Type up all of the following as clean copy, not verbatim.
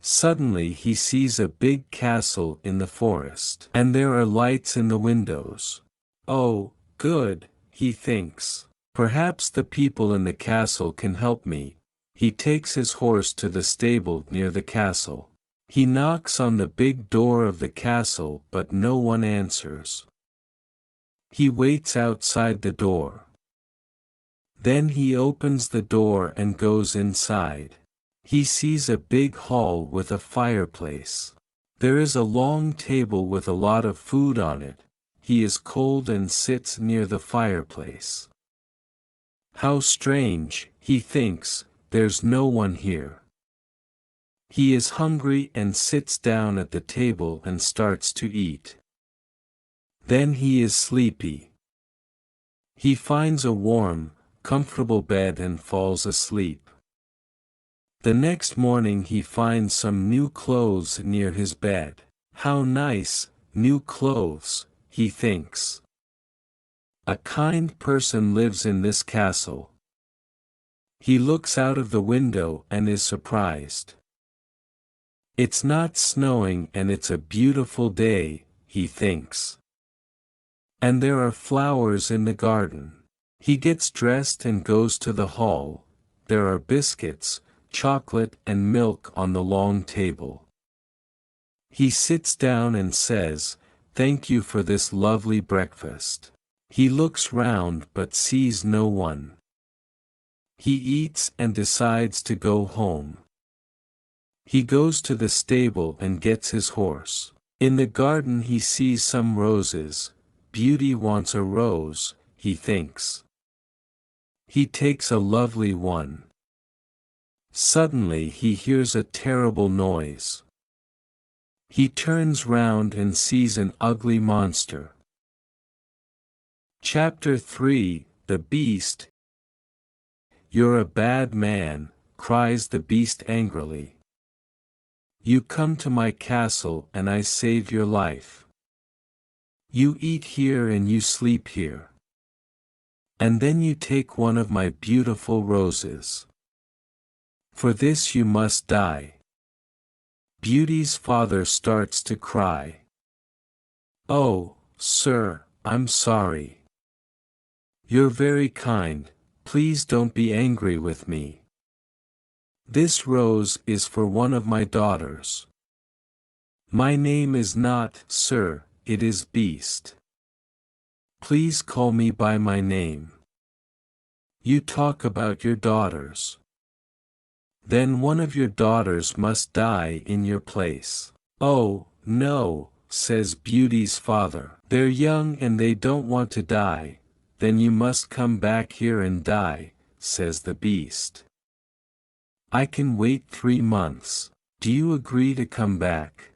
Suddenly he sees a big castle in the forest. And there are lights in the windows. Oh, good, he thinks. Perhaps the people in the castle can help me. He takes his horse to the stable near the castle. He knocks on the big door of the castle but no one answers. He waits outside the door. Then he opens the door and goes inside. He sees a big hall with a fireplace. There is a long table with a lot of food on it. He is cold and sits near the fireplace. How strange, he thinks, there's no one here. He is hungry and sits down at the table and starts to eat. Then he is sleepy. He finds a warm, comfortable bed and falls asleep. The next morning he finds some new clothes near his bed. How nice, new clothes, he thinks. A kind person lives in this castle. He looks out of the window and is surprised. It's not snowing and it's a beautiful day, he thinks. And there are flowers in the garden. He gets dressed and goes to the hall. There are biscuits, chocolate and milk on the long table. He sits down and says, "Thank you for this lovely breakfast." He looks round but sees no one. He eats and decides to go home. He goes to the stable and gets his horse. In the garden he sees some roses. Beauty wants a rose, he thinks. He takes a lovely one. Suddenly he hears a terrible noise. He turns round and sees an ugly monster. Chapter 3, The Beast. "You're a bad man," cries the beast angrily. "You come to my castle and I save your life. You eat here and you sleep here. And then you take one of my beautiful roses. For this you must die." Beauty's father starts to cry. "Oh, sir, I'm sorry. You're very kind, please don't be angry with me. This rose is for one of my daughters. My name is not Sir, it is Beast. Please call me by my name. You talk about your daughters. Then one of your daughters must die in your place." "Oh, no," says Beauty's father. "They're young and they don't want to die." "Then you must come back here and die," says the beast. "I can wait 3 months. Do you agree to come back?"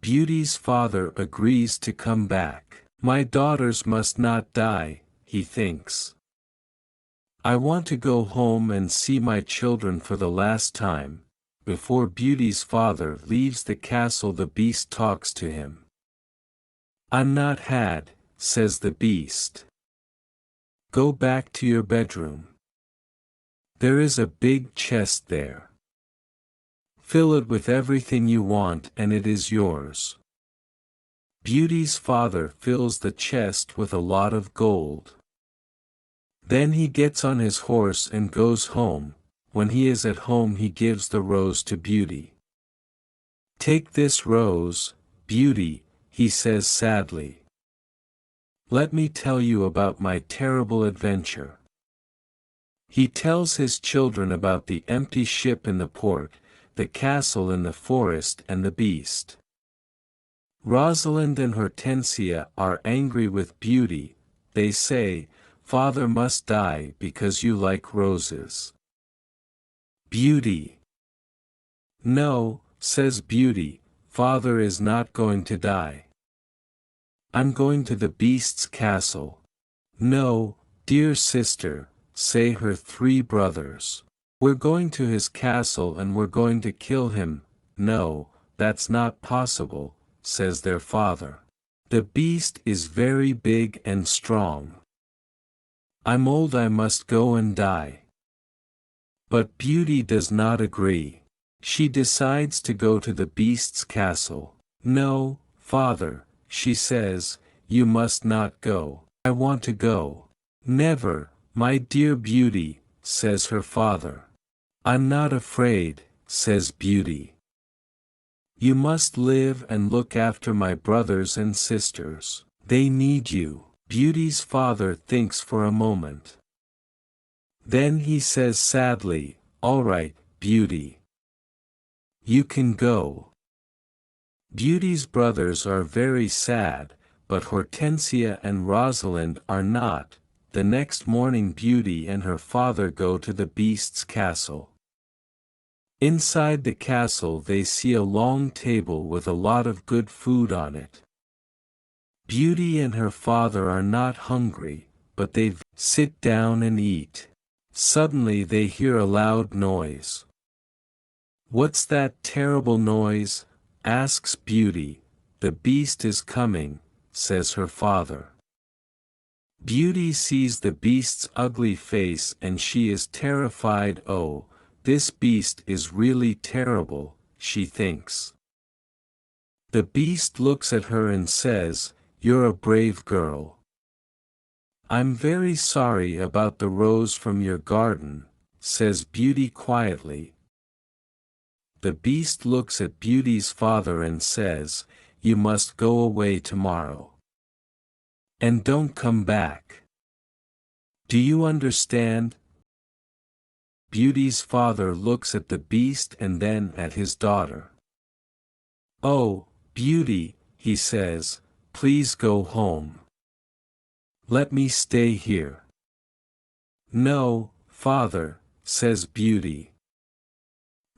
Beauty's father agrees to come back. "My daughters must not die," he thinks. "I want to go home and see my children for the last time." Before Beauty's father leaves the castle, the beast talks to him. "I'm not had," says the beast. "Go back to your bedroom. There is a big chest there. Fill it with everything you want and it is yours." Beauty's father fills the chest with a lot of gold. Then he gets on his horse and goes home. When he is at home he gives the rose to Beauty. "Take this rose, Beauty," he says sadly. "Let me tell you about my terrible adventure." He tells his children about the empty ship in the port, the castle in the forest and the beast. Rosalind and Hortensia are angry with Beauty. They say, "Father must die because you like roses." Beauty. "No," says Beauty, "Father is not going to die. I'm going to the beast's castle." "No, dear sister," say her 3 brothers. "We're going to his castle and we're going to kill him." "No, that's not possible," says their father. "The beast is very big and strong. I'm old, I must go and die." But Beauty does not agree. She decides to go to the beast's castle. No, father, she says, you must not go. I want to go. Never, my dear Beauty, says her father. I'm not afraid, says Beauty. You must live and look after my brothers and sisters. They need you. Beauty's father thinks for a moment. Then he says sadly, all right, Beauty. You can go. Beauty's brothers are very sad, but Hortensia and Rosalind are not. The next morning Beauty and her father go to the beast's castle. Inside the castle they see a long table with a lot of good food on it. Beauty and her father are not hungry, but they sit down and eat. Suddenly they hear a loud noise. What's that terrible noise? Asks Beauty. The beast is coming, says her father. Beauty sees the beast's ugly face and she is terrified. Oh, this beast is really terrible, she thinks. The beast looks at her and says, you're a brave girl. I'm very sorry about the rose from your garden, says Beauty quietly. The beast looks at Beauty's father and says, you must go away tomorrow. And don't come back. Do you understand? Beauty's father looks at the beast and then at his daughter. Oh, Beauty, he says, please go home. Let me stay here. No, father, says Beauty.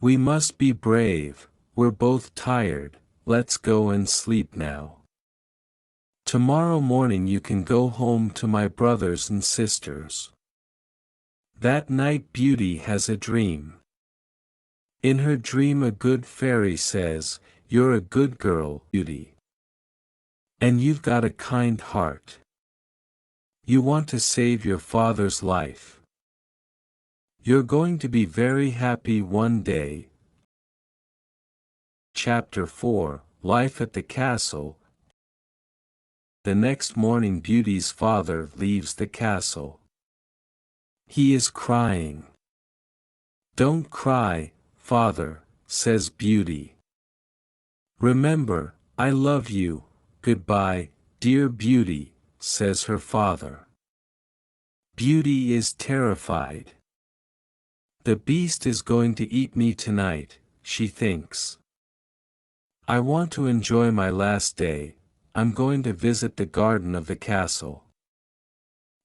We must be brave, we're both tired, let's go and sleep now. Tomorrow morning you can go home to my brothers and sisters. That night Beauty has a dream. In her dream a good fairy says, you're a good girl, Beauty. And you've got a kind heart. You want to save your father's life. You're going to be very happy one day. Chapter 4, Life at the Castle. The next morning Beauty's father leaves the castle. He is crying. Don't cry, father, says Beauty. Remember, I love you. Goodbye, dear Beauty, says her father. Beauty is terrified. The beast is going to eat me tonight, she thinks. I want to enjoy my last day. I'm going to visit the garden of the castle.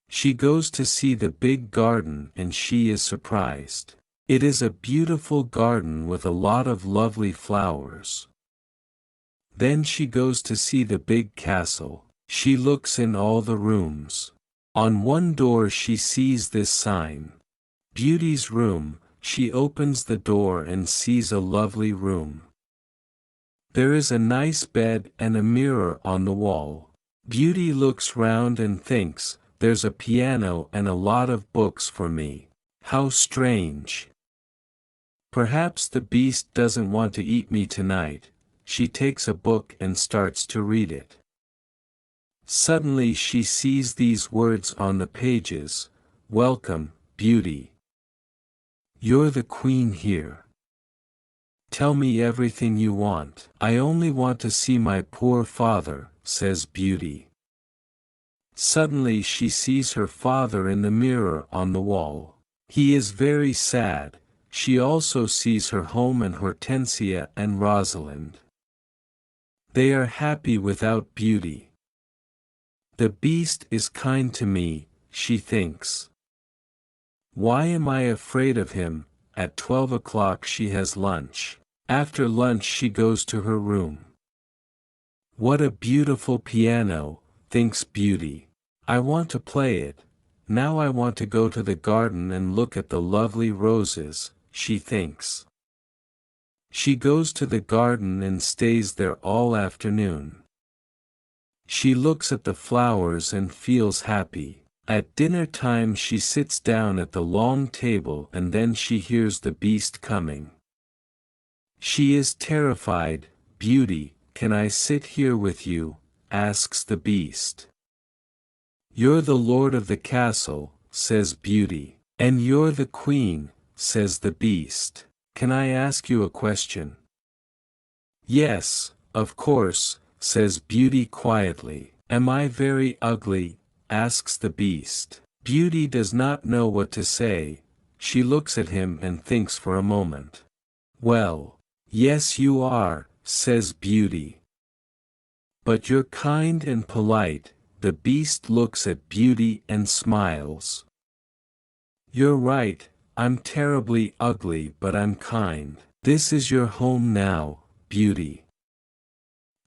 She goes to see the big garden and she is surprised. It is a beautiful garden with a lot of lovely flowers. Then she goes to see the big castle. She looks in all the rooms. On one door she sees this sign. Beauty's room. She opens the door and sees a lovely room. There is a nice bed and a mirror on the wall. Beauty looks round and thinks, there's a piano and a lot of books for me. How strange. Perhaps the beast doesn't want to eat me tonight. She takes a book and starts to read it. Suddenly she sees these words on the pages. Welcome, Beauty. You're the queen here. Tell me everything you want. I only want to see my poor father, says Beauty. Suddenly she sees her father in the mirror on the wall. He is very sad. She also sees her home and Hortensia and Rosalind. They are happy without Beauty. The beast is kind to me, she thinks. Why am I afraid of him? At 12 o'clock she has lunch. After lunch she goes to her room. What a beautiful piano, thinks Beauty. I want to play it. Now I want to go to the garden and look at the lovely roses, she thinks. She goes to the garden and stays there all afternoon. She looks at the flowers and feels happy. At dinner time she sits down at the long table and then she hears the beast coming. She is terrified. Beauty, can I sit here with you? Asks the Beast. You're the lord of the castle, says Beauty. And you're the queen, says the Beast. Can I ask you a question? Yes, of course, says Beauty quietly. Am I very ugly? Asks the Beast. Beauty does not know what to say. She looks at him and thinks for a moment. Well, yes you are, says Beauty. But you're kind and polite. The Beast looks at Beauty and smiles. You're right, I'm terribly ugly but I'm kind. This is your home now, Beauty.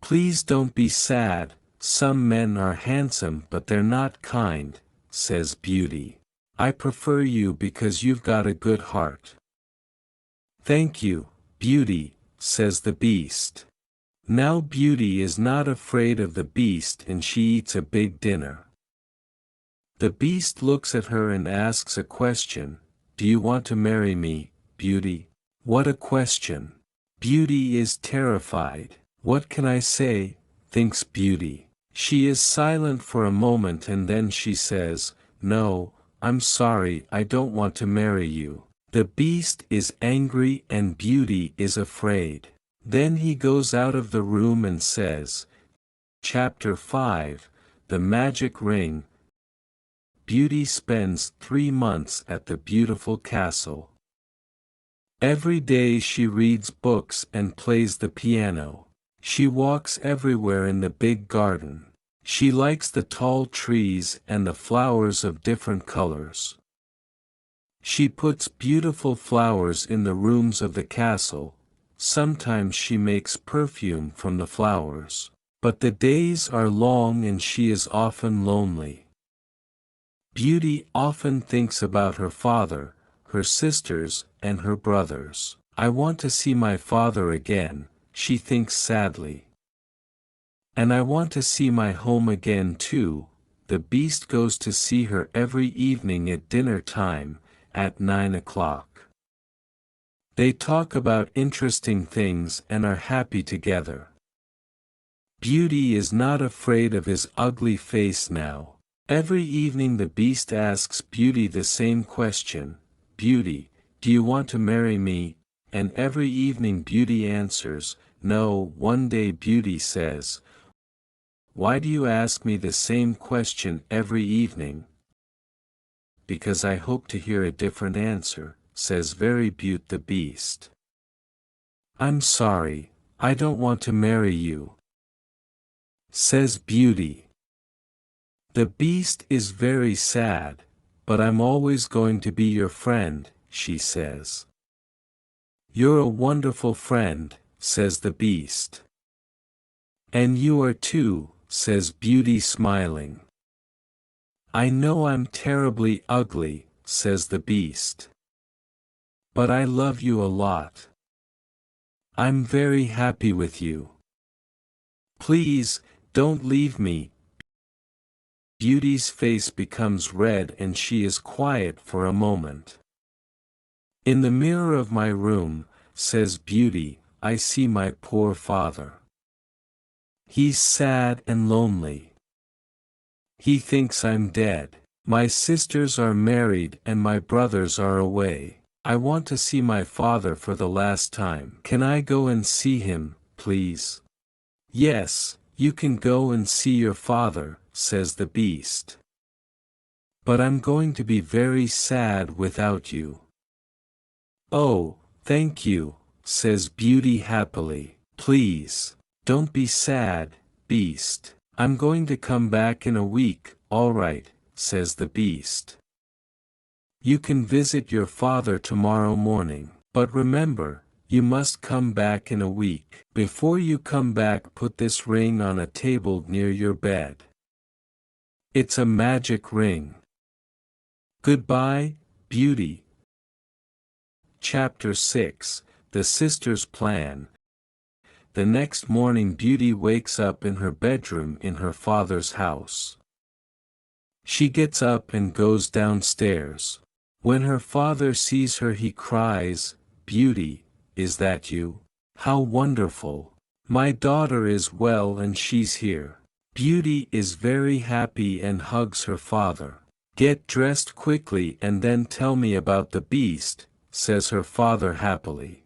Please don't be sad. Some men are handsome but they're not kind, says Beauty. I prefer you because you've got a good heart. Thank you, Beauty, says the Beast. Now Beauty is not afraid of the Beast and she eats a big dinner. The Beast looks at her and asks a question. Do you want to marry me, Beauty? What a question. Beauty is terrified. What can I say? Thinks Beauty. She is silent for a moment and then she says, No, I'm sorry, I don't want to marry you. The Beast is angry and Beauty is afraid. Then he goes out of the room and says, Chapter 5, The Magic Ring. Beauty spends 3 months at the beautiful castle. Every day she reads books and plays the piano. She walks everywhere in the big garden. She likes the tall trees and the flowers of different colors. She puts beautiful flowers in the rooms of the castle. Sometimes she makes perfume from the flowers. But the days are long and she is often lonely. Beauty often thinks about her father, her sisters, and her brothers. I want to see my father again, she thinks sadly. And I want to see my home again too. The Beast goes to see her every evening at dinner time, at 9 o'clock. They talk about interesting things and are happy together. Beauty is not afraid of his ugly face now. Every evening the Beast asks Beauty the same question. Beauty, do you want to marry me? And every evening Beauty answers, no. One day Beauty says, Why do you ask me the same question every evening? Because I hope to hear a different answer, says Very Beaut the Beast. I'm sorry, I don't want to marry you, says Beauty. The Beast is very sad, but I'm always going to be your friend, she says. You're a wonderful friend, says the Beast. And you are too, says Beauty smiling. I know I'm terribly ugly, says the Beast. But I love you a lot. I'm very happy with you. Please, don't leave me. Beauty's face becomes red and she is quiet for a moment. In the mirror of my room, says Beauty, I see my poor father. He's sad and lonely. He thinks I'm dead. My sisters are married and my brothers are away. I want to see my father for the last time. Can I go and see him, please? Yes, you can go and see your father, says the Beast. But I'm going to be very sad without you. Oh, thank you, says Beauty happily. Please, don't be sad, Beast. I'm going to come back in a week. All right, says the Beast. You can visit your father tomorrow morning, but remember, you must come back in a week. Before you come back, put this ring on a table near your bed. It's a magic ring. Goodbye, Beauty. Chapter 6, The Sisters' Plan. The next morning Beauty wakes up in her bedroom in her father's house. She gets up and goes downstairs. When her father sees her he cries, Beauty, is that you? How wonderful. My daughter is well and she's here. Beauty is very happy and hugs her father. Get dressed quickly and then tell me about the beast, says her father happily.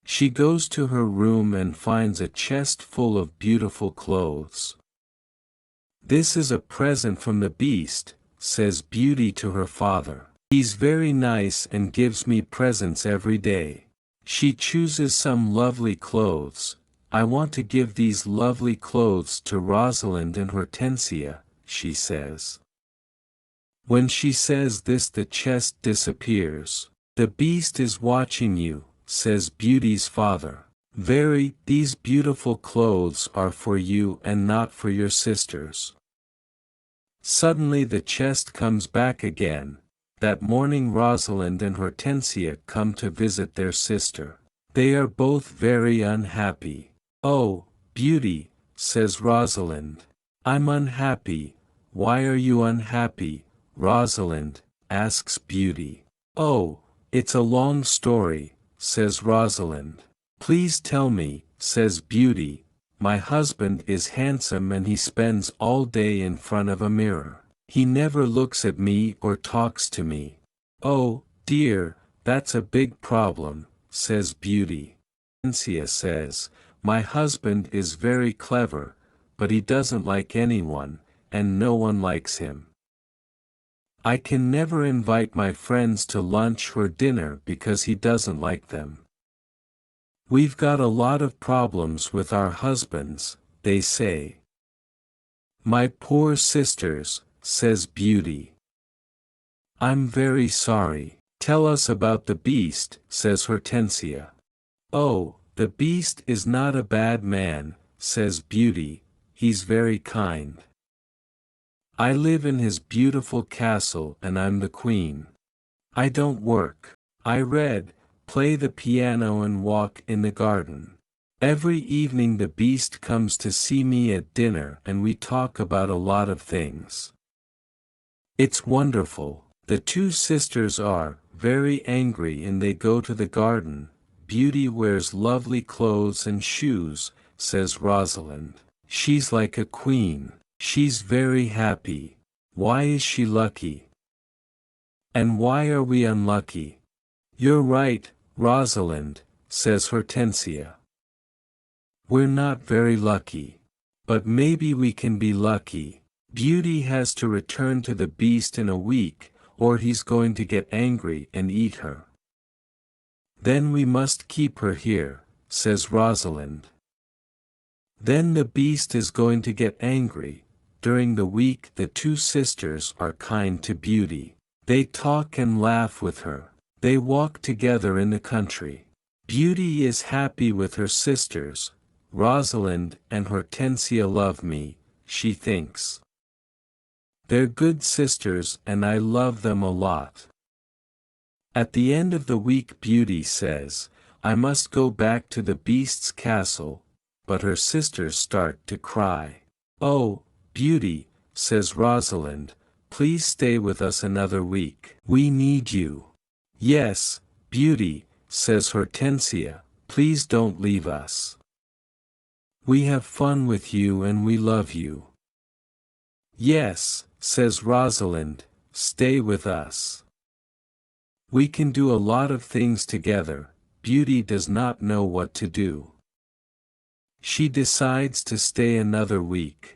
She goes to her room and finds a chest full of beautiful clothes. This is a present from the beast, says Beauty to her father. He's very nice and gives me presents every day. She chooses some lovely clothes. I want to give these lovely clothes to Rosalind and Hortensia, she says. When she says this, the chest disappears. The beast is watching you, says Beauty's father. These beautiful clothes are for you and not for your sisters. Suddenly the chest comes back again. That morning Rosalind and Hortensia come to visit their sister. They are both very unhappy. Oh, Beauty, says Rosalind. I'm unhappy. Why are you unhappy, Rosalind? Asks Beauty. Oh, it's a long story, says Rosalind. Please tell me, says Beauty. My husband is handsome and he spends all day in front of a mirror. He never looks at me or talks to me. Oh, dear, that's a big problem, says Beauty. Hortensia says, my husband is very clever, but he doesn't like anyone, and no one likes him. I can never invite my friends to lunch or dinner because he doesn't like them. We've got a lot of problems with our husbands, they say. My poor sisters, says Beauty. I'm very sorry. Tell us about the beast, says Hortensia. Oh, the beast is not a bad man, says Beauty, he's very kind. I live in his beautiful castle and I'm the queen. I don't work. I read, play the piano and walk in the garden. Every evening the beast comes to see me at dinner and we talk about a lot of things. It's wonderful. The two sisters are very angry and they go to the garden. Beauty wears lovely clothes and shoes, says Rosalind. She's like a queen. She's very happy. Why is she lucky? And why are we unlucky? You're right, Rosalind, says Hortensia. We're not very lucky. But maybe we can be lucky. Beauty has to return to the beast in a week, or he's going to get angry and eat her. Then we must keep her here, says Rosalind. Then the beast is going to get angry. During the week the two sisters are kind to Beauty. They talk and laugh with her. They walk together in the country. Beauty is happy with her sisters. Rosalind and Hortensia love me, she thinks. They're good sisters and I love them a lot. At the end of the week Beauty says, I must go back to the beast's castle, but her sisters start to cry. Oh, Beauty, says Rosalind, please stay with us another week. We need you. Yes, Beauty, says Hortensia, please don't leave us. We have fun with you and we love you. Yes, says Rosalind, stay with us. We can do a lot of things together. Beauty does not know what to do. She decides to stay another week.